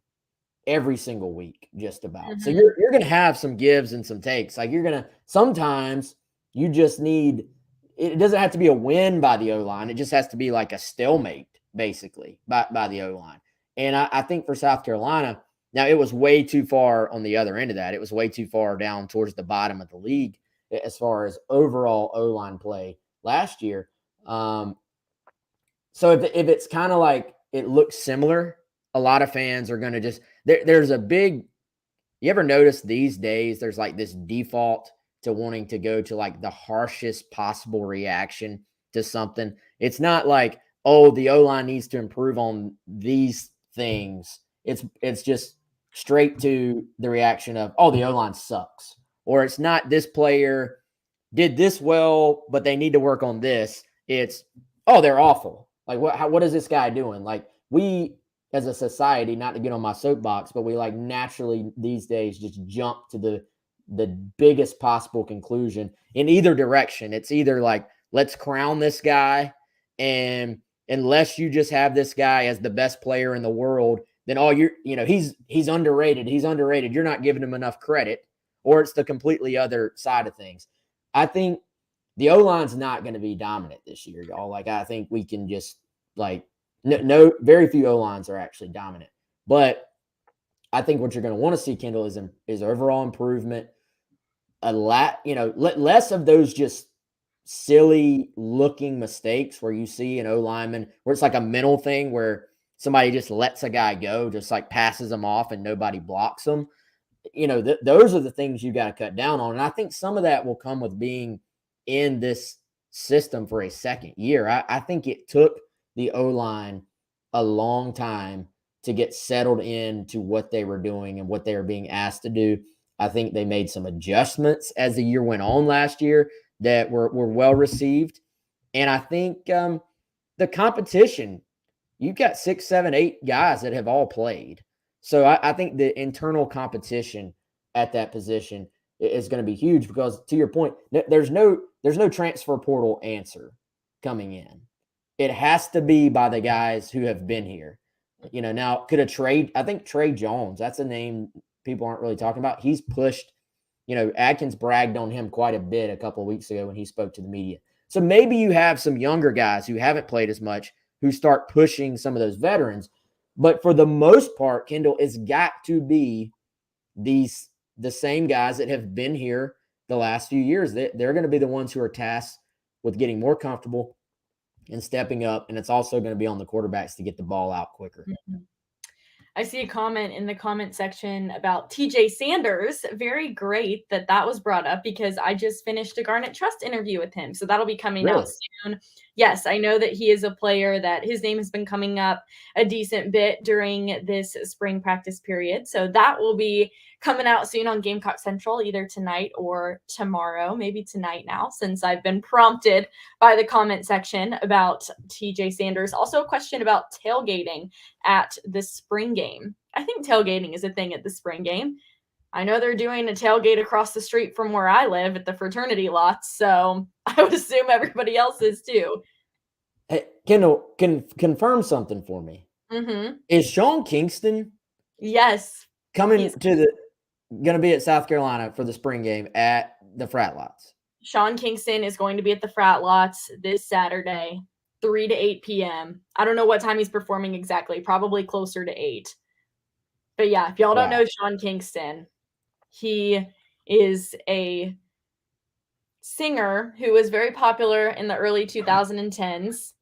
S2: every single week, just about. So
S1: Mhm.
S2: you're gonna have some gives and some takes. Like you're gonna sometimes you just need it doesn't have to be a win by the O line. It just has to be like a stalemate, basically, by the O line. And I think for South Carolina, now it was way too far on the other end of that. It was way too far down towards the bottom of the league as far as overall O line play last year. So if it's kind of like it looks similar, a lot of fans are going to just there's a big. You ever notice these days there's like this default to wanting to go to like the harshest possible reaction to something. It's not like, oh, the O line needs to improve on these things. It's just straight to the reaction of, oh, the O line sucks, or it's not this player did this well, but they need to work on this. It's, oh, they're awful. Like what is this guy doing? Like we as a society, not to get on my soapbox, but we like naturally these days just jump to the biggest possible conclusion in either direction. It's either like, let's crown this guy, and unless you just have this guy as the best player in the world, then all he's underrated. He's underrated. You're not giving him enough credit, or it's the completely other side of things. I think the O line's not going to be dominant this year, y'all. Like I think we can just like no very few O lines are actually dominant, but I think what you're going to want to see, Kendall, is overall improvement. Less of those just silly looking mistakes where you see an O lineman where it's like a mental thing where somebody just lets a guy go, just like passes them off and nobody blocks them. Those are the things you got to cut down on. And I think some of that will come with being in this system for a second year. I think it took the O line a long time to get settled into what they were doing and what they were being asked to do. I think they made some adjustments as the year went on last year that were well received. And I think the competition, you've got 6, 7, 8 guys that have all played. So I think the internal competition at that position is going to be huge because, to your point, there's no transfer portal answer coming in. It has to be by the guys who have been here. Now could a trade? I think Trey Jones. That's a name people aren't really talking about. He's pushed. Adkins bragged on him quite a bit a couple of weeks ago when he spoke to the media. So maybe you have some younger guys who haven't played as much who start pushing some of those veterans. But for the most part, Kendall, it's got to be the same guys that have been here the last few years. They're going to be the ones who are tasked with getting more comfortable and stepping up. And it's also going to be on the quarterbacks to get the ball out quicker.
S1: Mhm. I see a comment in the comment section about TJ Sanders. Very great that that was brought up because I just finished a Garnet Trust interview with him. So that'll be coming out
S2: Really?
S1: soon. Yes, I know that he is a player that his name has been coming up a decent bit during this spring practice period. So that will be coming out soon on Gamecock Central, either tonight or tomorrow, maybe tonight now, since I've been prompted by the comment section about TJ Sanders. Also, a question about tailgating at the spring game. I think tailgating is a thing at the spring game. I know they're doing a tailgate across the street from where I live at the fraternity lots, so I would assume everybody else is too.
S2: Hey, Kendall, confirm something for me.
S1: Mm-hmm.
S2: Is Sean Kingston
S1: Yes, he's
S2: going to be at South Carolina for the spring game at the frat lots?
S1: Sean Kingston is going to be at the frat lots this Saturday, 3 to 8 p.m. I don't know what time he's performing exactly, probably closer to 8. But yeah, if y'all don't
S2: Wow.
S1: know Sean Kingston, he is a singer who was very popular in the early 2010s.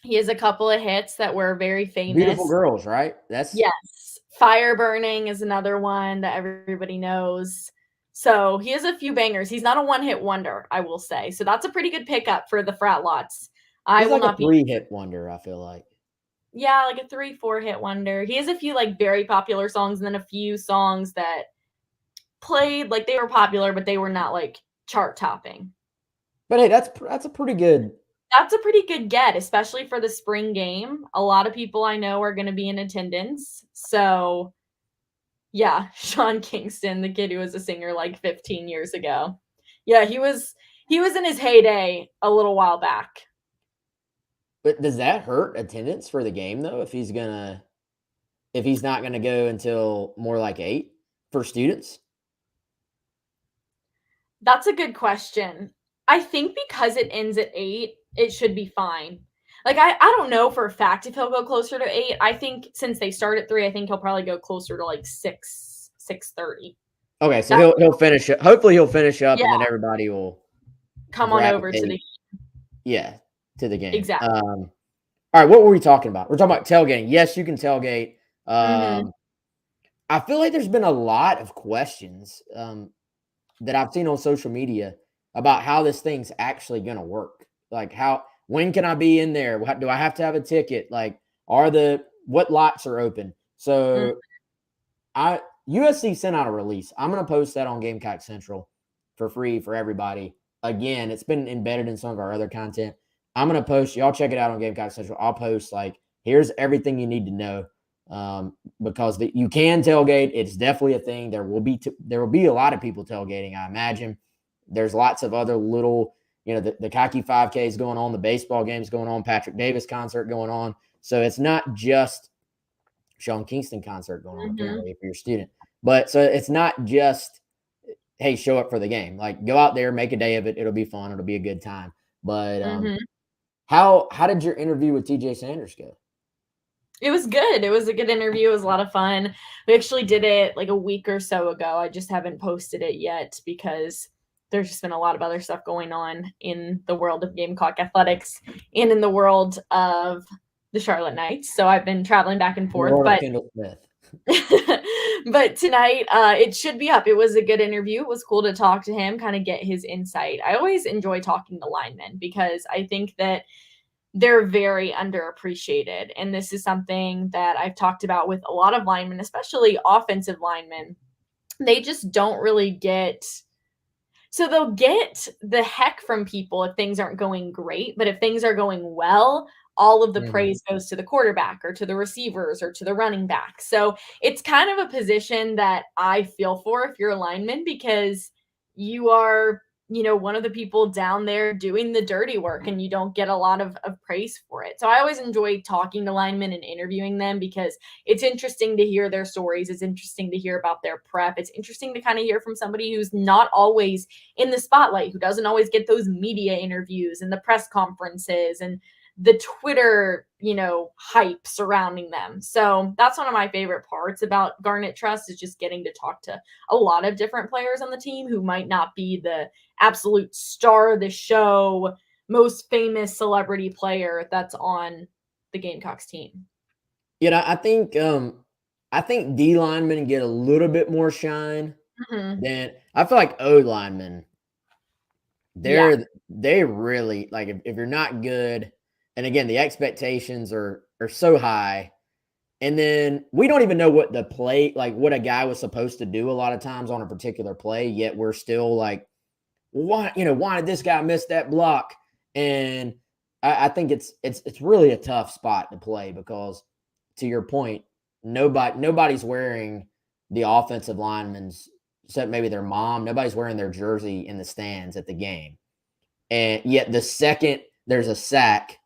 S1: He has a couple of hits that were very
S2: Beautiful
S1: famous.
S2: Girls, right? That's
S1: Yes. Fire Burning is another one that everybody knows. So he has a few bangers. He's not a one-hit wonder, I will say. So that's a pretty good pickup for the frat lots. I
S2: he's
S1: will
S2: like a
S1: not be,
S2: 3-hit wonder, I feel like.
S1: yeah, like a 3-4 hit wonder. He has a few like very popular songs and then a few songs that played like they were popular, but they were not like chart topping.
S2: But hey, that's a pretty good.
S1: That's a pretty good get, especially for the spring game. A lot of people I know are going to be in attendance. So, yeah, Sean Kingston, the kid who was a singer like 15 years ago. Yeah, he was in his heyday a little while back.
S2: But does that hurt attendance for the game though? If he's not gonna go until more like 8 for students?
S1: That's a good question. I think because it ends at 8, it should be fine. Like I don't know for a fact if he'll go closer to 8. I think since they start at 3, I think he'll probably go closer to like 6:30.
S2: Okay, so
S1: That's
S2: he'll finish it. Hopefully he'll finish up and then
S1: yeah,
S2: everybody will
S1: come on over to the
S2: gravitate, yeah, to the game.
S1: exact.
S2: All right, what were we talking about? We're talking about tailgating. Yes, you can tailgate.
S1: Mhm.
S2: I feel like there's been a lot of questions that I've seen on social media about how this thing's actually going to work. Like when can I be in there? Do I have to have a ticket? Like, what lots are open?
S1: Mm,
S2: So USC sent out a release. I'm going to post that on Gamecock Central for free for everybody. Again, it's been embedded in some of our other content. I'm going to post, y'all check it out on Gamecock Central. I'll post like, here's everything you need to know. Because you can tailgate. It's definitely a thing. There will be a lot of people tailgating, I imagine. There's lots of other little, the Cocky 5K is going on, the baseball game's going on, Patrick Davis concert going on. So it's not just Sean Kingston concert going on,
S1: mhm,
S2: apparently, if you're a student. But so it's not just, hey, show up for the game. Like, go out there, make a day of it. It'll be fun. It'll be a good time. But
S1: mhm.
S2: how did your interview with TJ Sanders go?
S1: It was good. It was a good interview. It was a lot of fun. We actually did it like a week or so ago. I just haven't posted it yet because there's just been a lot of other stuff going on in the world of Gamecock athletics and in the world of the Charlotte Knights. So I've been traveling back and forth,
S2: Lord of
S1: but
S2: Kendall Smith.
S1: but tonight it should be up. It was a good interview. It was cool to talk to him, kind of get his insight. I always enjoy talking to linemen because I think that they're very underappreciated. And this is something that I've talked about with a lot of linemen, especially offensive linemen. They just don't really get, so they'll get the heck from people if things aren't going great, but if things are going well, all of the
S2: Mhm.
S1: praise goes to the quarterback or to the receivers or to the running back. So it's kind of a position that I feel for if you're a lineman because you are, one of the people down there doing the dirty work and you don't get a lot of praise for it. So I always enjoy talking to linemen and interviewing them because it's interesting to hear their stories. It's interesting to hear about their prep. It's interesting to kind of hear from somebody who's not always in the spotlight, who doesn't always get those media interviews and the press conferences and the Twitter, hype surrounding them. So that's one of my favorite parts about Garnet Trust is just getting to talk to a lot of different players on the team who might not be the absolute star of the show, most famous celebrity player that's on the Gamecocks team.
S2: I think I think D linemen get a little bit more shine
S1: Mhm.
S2: than I feel like O linemen.
S1: Yeah.
S2: They really like if you're not good, and again the expectations are so high, and then we don't even know what the play like what a guy was supposed to do a lot of times on a particular play. Yet we're still like, why did this guy miss that block? And I think it's really a tough spot to play because, to your point, nobody's wearing the offensive lineman's except maybe their mom. Nobody's wearing their jersey in the stands at the game, and yet the second there's a sack,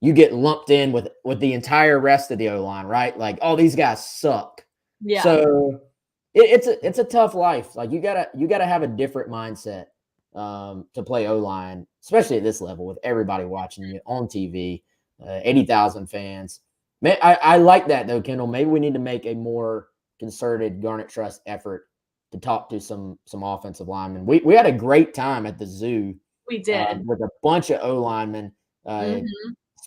S2: you get lumped in with the entire rest of the O line, right? Like, oh, these guys suck.
S1: Yeah.
S2: So it's a tough life. Like you gotta have a different mindset to play O line, especially at this level with everybody watching you on TV, 80,000 fans. I like that though, Kendall. Maybe we need to make a more concerted Garnet Trust effort to talk to some offensive linemen. We had a great time at the zoo
S1: We did.
S2: with a bunch of O linemen,
S1: Mhm.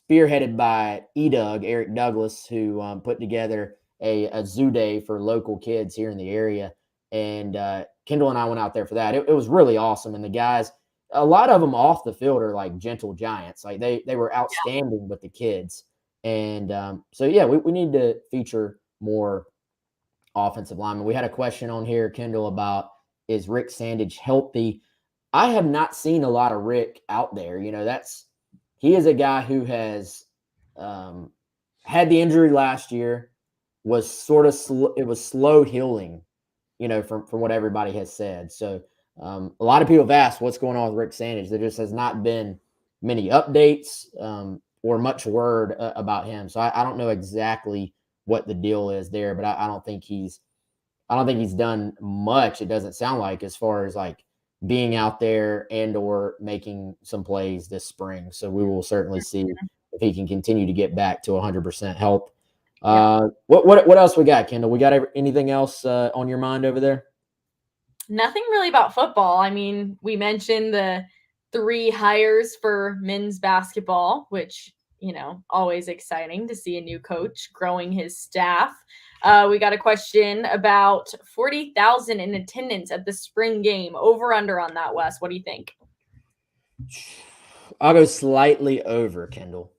S2: spearheaded by EDUG, Eric Douglas, who put together a zoo day for local kids here in the area. And Kendall and I went out there for that. It was really awesome. And the guys, a lot of them off the field are like gentle giants. Like they were outstanding with the kids. And so, yeah, we need to feature more offensive linemen. We had a question on here, Kendall, about is Rick Sandage healthy? I have not seen a lot of Rick out there. He is a guy who has um, had the injury last year, was sort of it was slow healing, from what everybody has said. So a lot of people have asked what's going on with Rick Sandage. There just has not been many updates or much word about him. So I don't know exactly what the deal is there, but I don't think he's done much. It doesn't sound like as far as like being out there and or making some plays this spring. So we will certainly see if he can continue to get back to 100% health.
S1: Yeah.
S2: What else we got, Kendall? We got anything else on your mind over there?
S1: Nothing really about football. I mean, we mentioned the 3 hires for men's basketball, which, always exciting to see a new coach growing his staff. We got a question about 40,000 in attendance at the spring game. Over under on that, Wes. What do you think?
S2: I'll go slightly over, Kendall.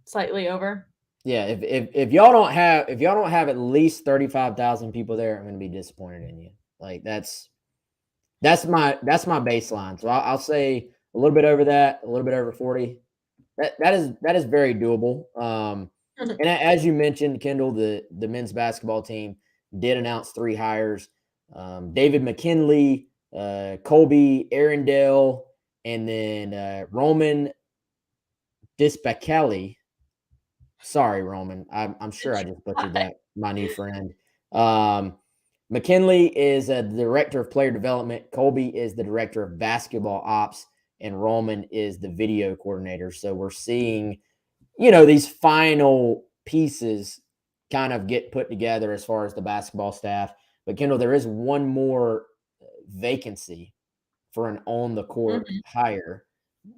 S1: Slightly over.
S2: Yeah, if y'all don't have at least 35,000 people there, I'm going to be disappointed in you. Like that's my baseline. So I'll say a little bit over that, a little bit over 40. That is very doable. And as you mentioned, Kendall, the men's basketball team did announce 3 hires: David McKinley, Colby Arundel, and then Roman Dispacali. Sorry, Roman. I'm sure I just butchered that. My new friend. Um, McKinley is the director of player development. Colby is the director of basketball ops, and Roman is the video coordinator. So we're seeing, these final pieces kind of get put together as far as the basketball staff. But Kendall, there is one more vacancy for an on the court
S1: Mhm.
S2: hire,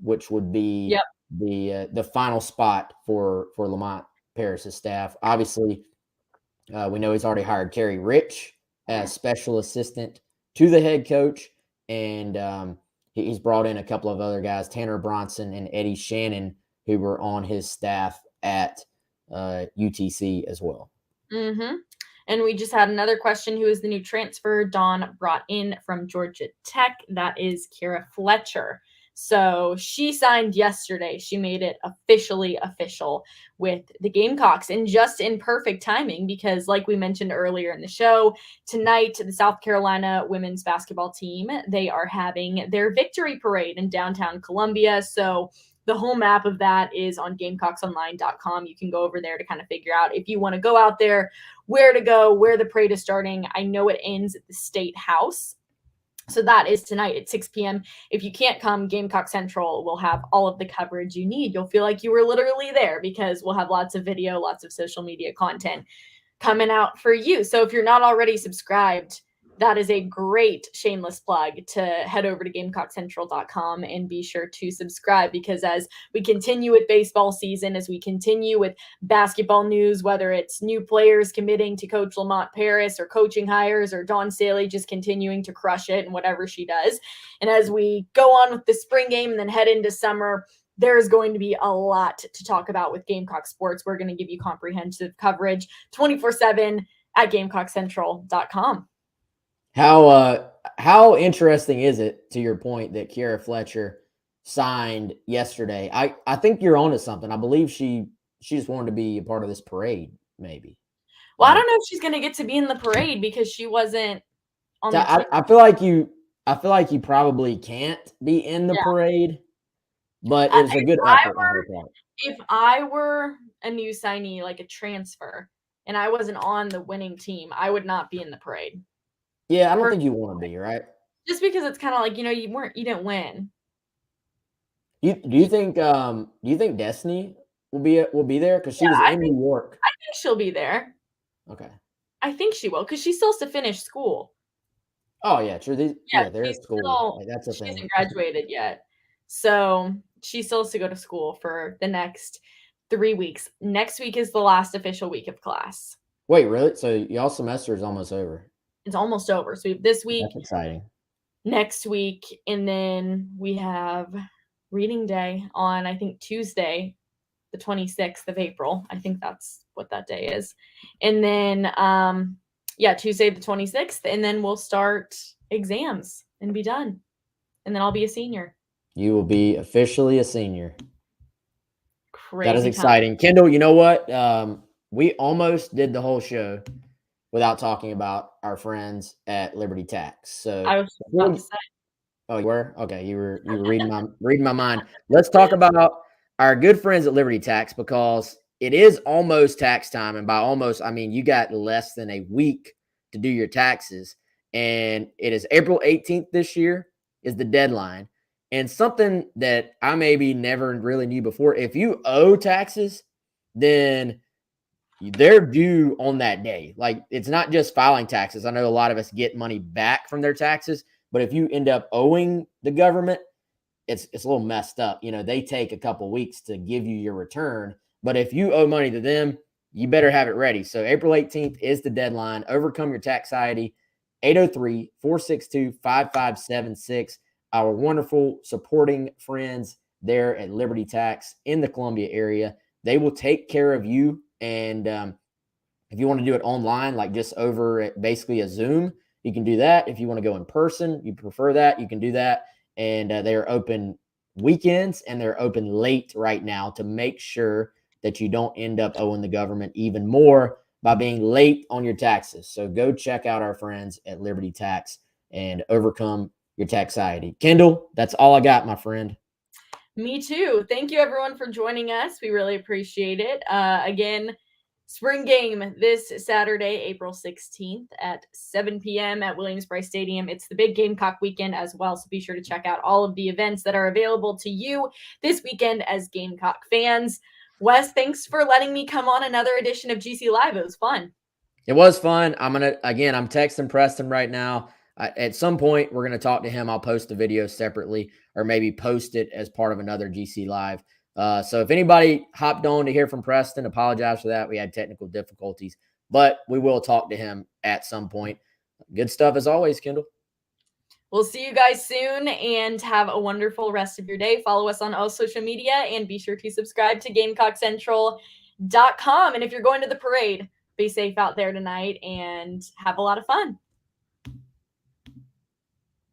S2: which would be
S1: Yep.
S2: the final spot for Lamont Paris's staff. Obviously, we know he's already hired Kerry Rich as special assistant to the head coach, and he's brought in a couple of other guys, Tanner Bronson and Eddie Shannon, who were on his staff at UTC as well.
S1: Mm-hmm. And we just had another question. Who is the new transfer Dawn brought in from Georgia Tech? That is Kara Fletcher. So she signed yesterday. She made it officially official with the Gamecocks, and just in perfect timing because, like we mentioned earlier in the show, tonight the South Carolina women's basketball team, they are having their victory parade in downtown Columbia. So the whole map of that is on GamecockConline.com. You can go over there to kind of figure out if you want to go out there, where to go, where the parade is starting. I know it ends at the State House. So that is tonight at 6 p.m. If you can't come, Gamecock Central will have all of the coverage you need. You'll feel like you were literally there because we'll have lots of video, lots of social media content coming out for you. So if you're not already subscribed, That is a great shameless plug to head over to GamecockCentral.com and be sure to subscribe, because as we continue with baseball season, as we continue with basketball news, whether it's new players committing to Coach Lamont Paris or coaching hires or Dawn Staley just continuing to crush it in whatever she does, and as we go on with the spring game and then head into summer, there's going to be a lot to talk about with Gamecock sports. We're going to give you comprehensive coverage 24/7 at GamecockCentral.com.
S2: How interesting is it, to your point, that Kiera Fletcher signed yesterday? I think you're onto something. I believe she just wanted to be a part of this parade, maybe.
S1: Well, I don't know if she's gonna get to be in the parade because she wasn't on the team.
S2: I feel like you probably can't be in the parade, but it was a good effort on her part.
S1: If I were a new signee, like a transfer, and I wasn't on the winning team, I would not be in the parade.
S2: Yeah, I don't think you want to be, right?
S1: Just because it's kind of like, you didn't win.
S2: Do you think Destiny will be there, because she was in New York?
S1: I think she'll be there.
S2: Okay.
S1: I think she will, because she still has to finish school.
S2: Oh yeah, true. They're at school. That's a
S1: she
S2: thing.
S1: hasn't graduated yet, so she still has to go to school for the next 3 weeks. Next week is the last official week of class.
S2: Wait, really? So y'all's semester is almost over?
S1: It's almost over. So we have this week.
S2: That's exciting.
S1: Next week, and then we have reading day on, I think, Tuesday, the 26th of April. I think that's what that day is. And then Tuesday the 26th, and then we'll start exams and be done. And then I'll be a senior.
S2: You will be officially a senior.
S1: Crazy.
S2: That is exciting. Time. Kendall, you know what? We almost did the whole show without talking about our friends at Liberty Tax. So
S1: I was about to say.
S2: Oh, you were? Okay, you were reading my mind. Let's talk about our good friends at Liberty Tax, because it is almost tax time, and by almost I mean you got less than a week to do your taxes, and it is April 18th this year is the deadline. And something that I maybe never really knew before, if you owe taxes, then they're due on that day. Like, it's not just filing taxes. I know a lot of us get money back from their taxes, but if you end up owing the government, it's a little messed up. They take a couple weeks to give you your return, but if you owe money to them, you better have it ready. So April 18th is the deadline. Overcome your tax anxiety, 803-462-5576. Our wonderful supporting friends there at Liberty Tax in the Columbia area. They will take care of you. And if you want to do it online, like just over at basically a Zoom, you can do that. If you want to go in person, you prefer that, you can do that. And they are open weekends, and they're open late right now to make sure that you don't end up owing the government even more by being late on your taxes. So go check out our friends at Liberty Tax and overcome your tax anxiety. Kendall, that's all I got, my friend.
S1: Me too. Thank you, everyone, for joining us. We really appreciate it. Again, spring game this Saturday, April 16th at 7 p.m. at Williams-Brice Stadium. It's the big Gamecock weekend as well, so be sure to check out all of the events that are available to you this weekend as Gamecock fans. Wes, thanks for letting me come on another edition of GC Live. It was fun.
S2: It was fun. I'm texting Preston right now. At some point, we're going to talk to him. I'll post the video separately, or maybe post it as part of another GC Live. So if anybody hopped on to hear from Preston, apologize for that. We had technical difficulties, but we will talk to him at some point. Good stuff as always, Kendall.
S1: We'll see you guys soon, and have a wonderful rest of your day. Follow us on all social media, and be sure to subscribe to GamecockCentral.com. And if you're going to the parade, be safe out there tonight and have a lot of fun.